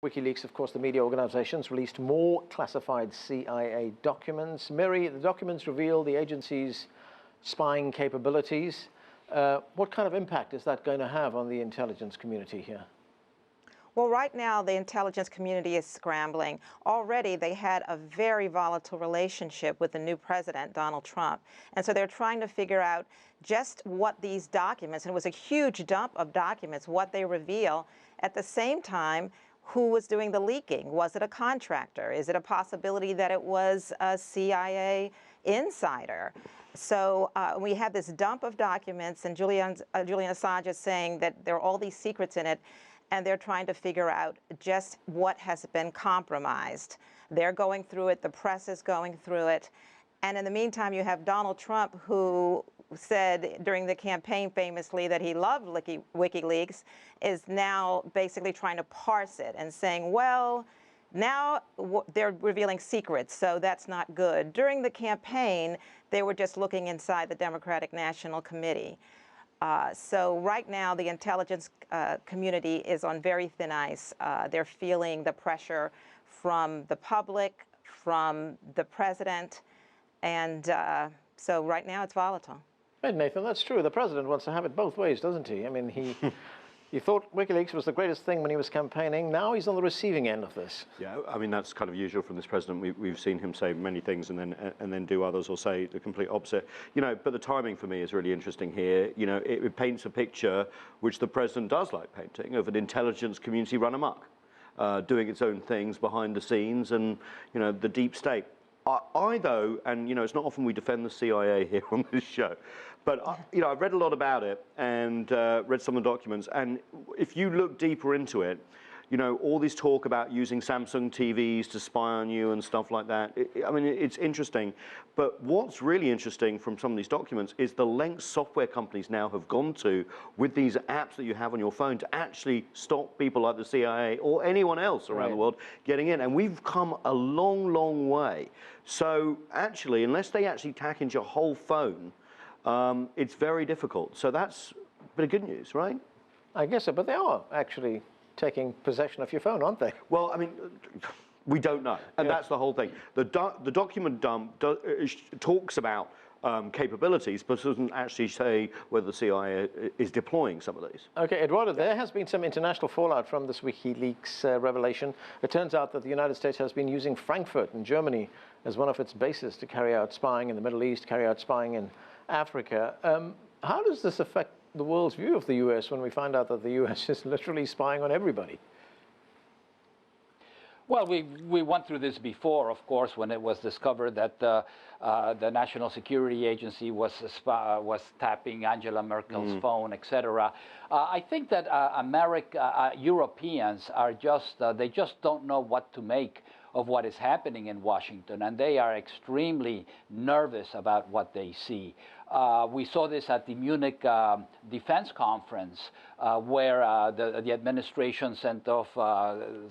Wikileaks, of course, the media organizations released more classified CIA documents. Miri, the documents reveal the agency's spying capabilities. What kind of impact is that going to have on the intelligence community here? Well, right now, the intelligence community is scrambling. Already, they had a very volatile relationship with the new president, Donald Trump. And so they're trying to figure out just what these documents, and it was a huge dump of documents, what they reveal. At the same time, who was doing the leaking? Was it a contractor? Is it a possibility that it was a CIA insider? So we have this dump of documents, and Julian Assange is saying that there are all these secrets in it, and they're trying to figure out just what has been compromised. They're going through it, the press is going through it, and in the meantime, you have Donald Trump, who said during the campaign famously that he loved Wikileaks, is now basically trying to parse it and saying, well, now they're revealing secrets, so that's not good. During the campaign, they were just looking inside the Democratic National Committee. So right now, the intelligence community is on very thin ice. They're feeling the pressure from the public, from the president, and so right now it's volatile. Hey, Nathan, that's true. The president wants to have it both ways, doesn't he? I mean, he thought Wikileaks was the greatest thing when he was campaigning. Now he's on the receiving end of this. Yeah, I mean, that's kind of usual from this president. We've seen him say many things and then do others, or say the complete opposite. You know, but the timing for me is really interesting here. You know, it paints a picture, which the president does like painting, of an intelligence community run amok, doing its own things behind the scenes, and, you know, the deep state. I though, and you know, it's not often we defend the CIA here on this show, but you know, I've read a lot about it and read some of the documents, and if you look deeper into it, you know, all this talk about using Samsung TVs to spy on you and stuff like that, I mean, it's interesting, but what's really interesting from some of these documents is the lengths software companies now have gone to with these apps that you have on your phone to actually stop people like the CIA or anyone else around the world getting in, and we've come a long, long way. So actually, unless they actually tack into your whole phone, it's very difficult. So that's a bit of good news, right? I guess so, but they are actually taking possession of your phone, aren't they? Well, I mean, we don't know, and that's the whole thing. The document dump talks about capabilities, but doesn't actually say whether the CIA is deploying some of these. Okay, Eduardo, there has been some international fallout from this WikiLeaks revelation. It turns out that the United States has been using Frankfurt in Germany as one of its bases to carry out spying in the Middle East, carry out spying in Africa. How does this affect the world's view of the U.S. when we find out that the U.S. is literally spying on everybody? Well, we went through this before, of course, when it was discovered that the National Security Agency was tapping Angela Merkel's phone, etc. I think that Europeans are they just don't know what to make of what is happening in Washington, and they are extremely nervous about what they see. We saw this at the Munich Defense Conference, where the administration sent off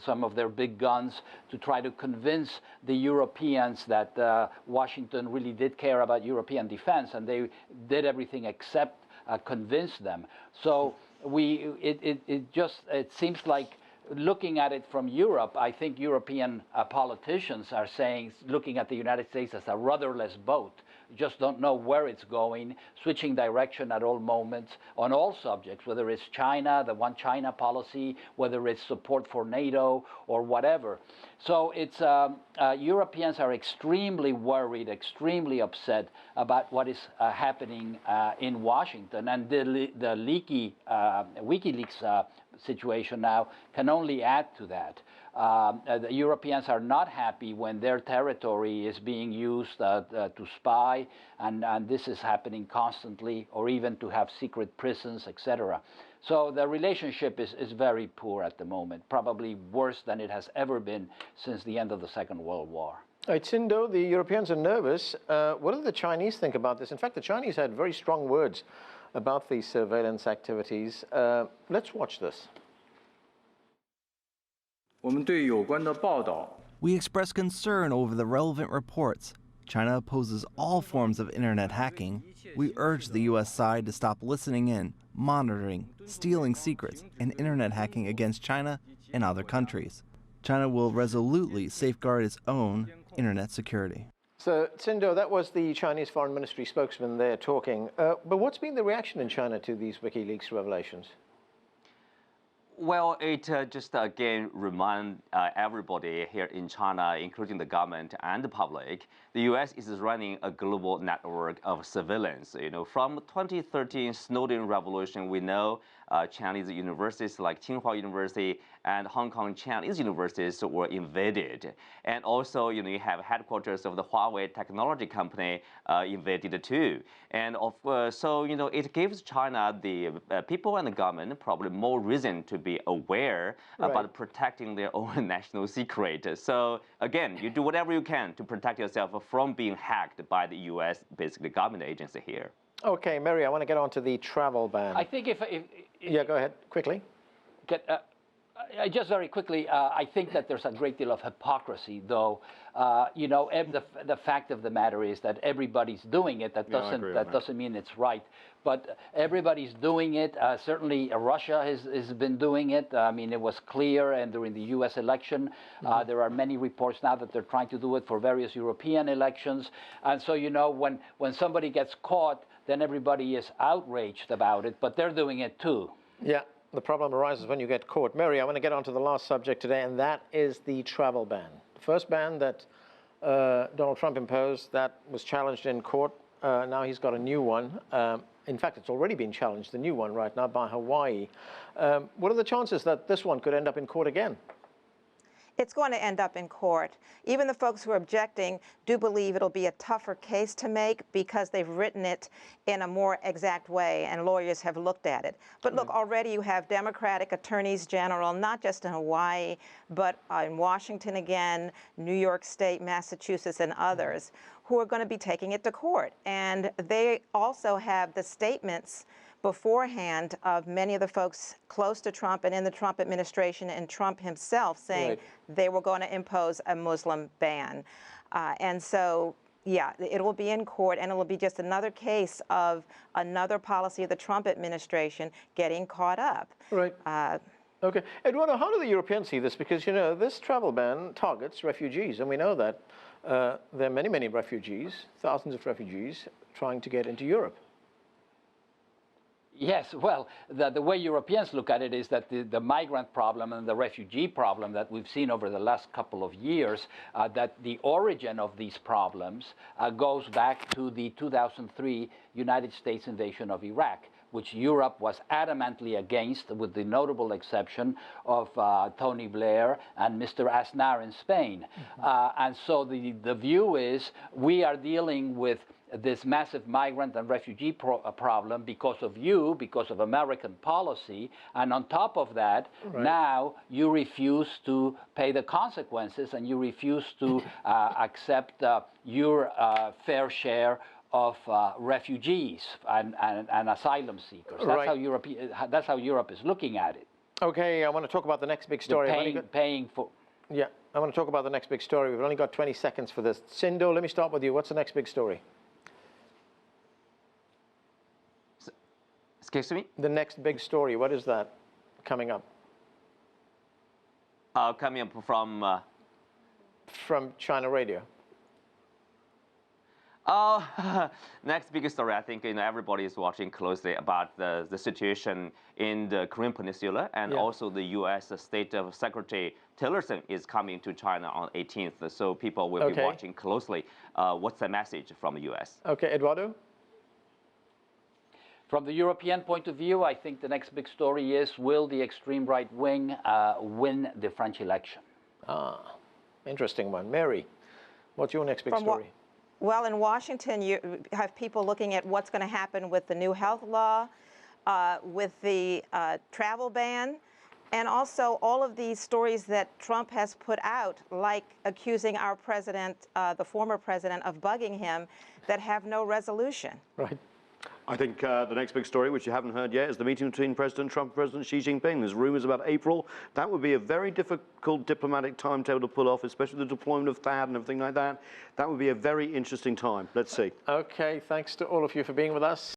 some of their big guns to try to convince the Europeans that Washington really did care about European defense, and they did everything except convince them. So it seems like, looking at it from Europe, I think European politicians are looking at the United States as a rudderless boat. You just don't know where it's going, switching direction at all moments on all subjects, whether it's China, the one China policy, whether it's support for NATO or whatever. So it's Europeans are extremely worried, extremely upset about what is happening in Washington, and the leaky WikiLeaks situation now can only add to that. The Europeans are not happy when their territory is being used to spy, and this is happening constantly, or even to have secret prisons, etc. So the relationship is very poor at the moment, probably worse than it has ever been since the end of the Second World War. Qinduo, the Europeans are nervous. What do the Chinese think about this? In fact, the Chinese had very strong words about these surveillance activities. Let's watch this. We express concern over the relevant reports. China opposes all forms of internet hacking. We urge the U.S. side to stop listening in, monitoring, stealing secrets, and internet hacking against China and other countries. China will resolutely safeguard its own internet security. So, Qinduo, that was the Chinese Foreign Ministry spokesman there talking. But what's been the reaction in China to these WikiLeaks revelations? Well, it just again remind everybody here in China, including the government and the public, the U.S. is running a global network of surveillance. You know, from 2013 Snowden revolution, we know Chinese universities like Tsinghua University and Hong Kong Chinese universities were invaded. And also, you know, you have headquarters of the Huawei technology company invaded too. And so, you know, it gives China, the people and the government, probably more reason to be aware about protecting their own national secret. So again, you do whatever you can to protect yourself from being hacked by the U.S. basically government agency here. Okay, Mary, I want to get on to the travel ban. I think if yeah, go ahead, quickly. Just very quickly, I think that there's a great deal of hypocrisy, though. You know, the fact of the matter is that everybody's doing it. That doesn't mean it's right, but everybody's doing it. Certainly, Russia has been doing it. I mean, it was clear, and during the U.S. election, there are many reports now that they're trying to do it for various European elections. And so, you know, when somebody gets caught, then everybody is outraged about it, but they're doing it too. Yeah. The problem arises when you get caught. Mary, I want to get on to the last subject today, and that is the travel ban. The first ban that Donald Trump imposed, that was challenged in court. Now he's got a new one. In fact, it's already been challenged, the new one right now, by Hawaii. What are the chances that this one could end up in court again? It's going to end up in court. Even the folks who are objecting do believe it'll be a tougher case to make because they've written it in a more exact way and lawyers have looked at it. But look, already you have Democratic attorneys general, not just in Hawaii, but in Washington again, New York State, Massachusetts, and others who are going to be taking it to court. And they also have the statements beforehand of many of the folks close to Trump and in the Trump administration and Trump himself saying they were going to impose a Muslim ban. And so, yeah, it will be in court, and it will be just another case of another policy of the Trump administration getting caught up. Right. Okay. Eduardo, how do the Europeans see this? Because, you know, this travel ban targets refugees, and we know that there are many, many refugees, thousands of refugees trying to get into Europe. Yes, well, the way Europeans look at it is that the migrant problem and the refugee problem that we've seen over the last couple of years, that the origin of these problems goes back to the 2003 United States invasion of Iraq, which Europe was adamantly against, with the notable exception of Tony Blair and Mr. Aznar in Spain. And so the view is we are dealing with this massive migrant and refugee problem because of you, because of American policy, and on top of that, now you refuse to pay the consequences and you refuse to accept your fair share of refugees and asylum seekers. That's how Europe is looking at it. Okay, I want to talk about the next big story. Paying for. Yeah, I want to talk about the next big story. We've only got 20 seconds for this. Qinduo, let me start with you. What's the next big story? Excuse me? The next big story, what is that coming up? Coming up from? From China Radio. Next big story, I think, you know, everybody is watching closely about the situation in the Korean Peninsula, and also the U.S. State Secretary Tillerson is coming to China on 18th, so people will be watching closely. What's the message from the U.S.? Okay, Eduardo? From the European point of view, I think the next big story is, will the extreme right wing win the French election? Interesting one. Mary, what's your next big story? Well, in Washington, you have people looking at what's going to happen with the new health law, with the travel ban, and also all of these stories that Trump has put out, like accusing our president, the former president, of bugging him, that have no resolution. Right. I think the next big story, which you haven't heard yet, is the meeting between President Trump and President Xi Jinping. There's rumors about April. That would be a very difficult diplomatic timetable to pull off, especially the deployment of THAAD and everything like that. That would be a very interesting time. Let's see. Okay, thanks to all of you for being with us.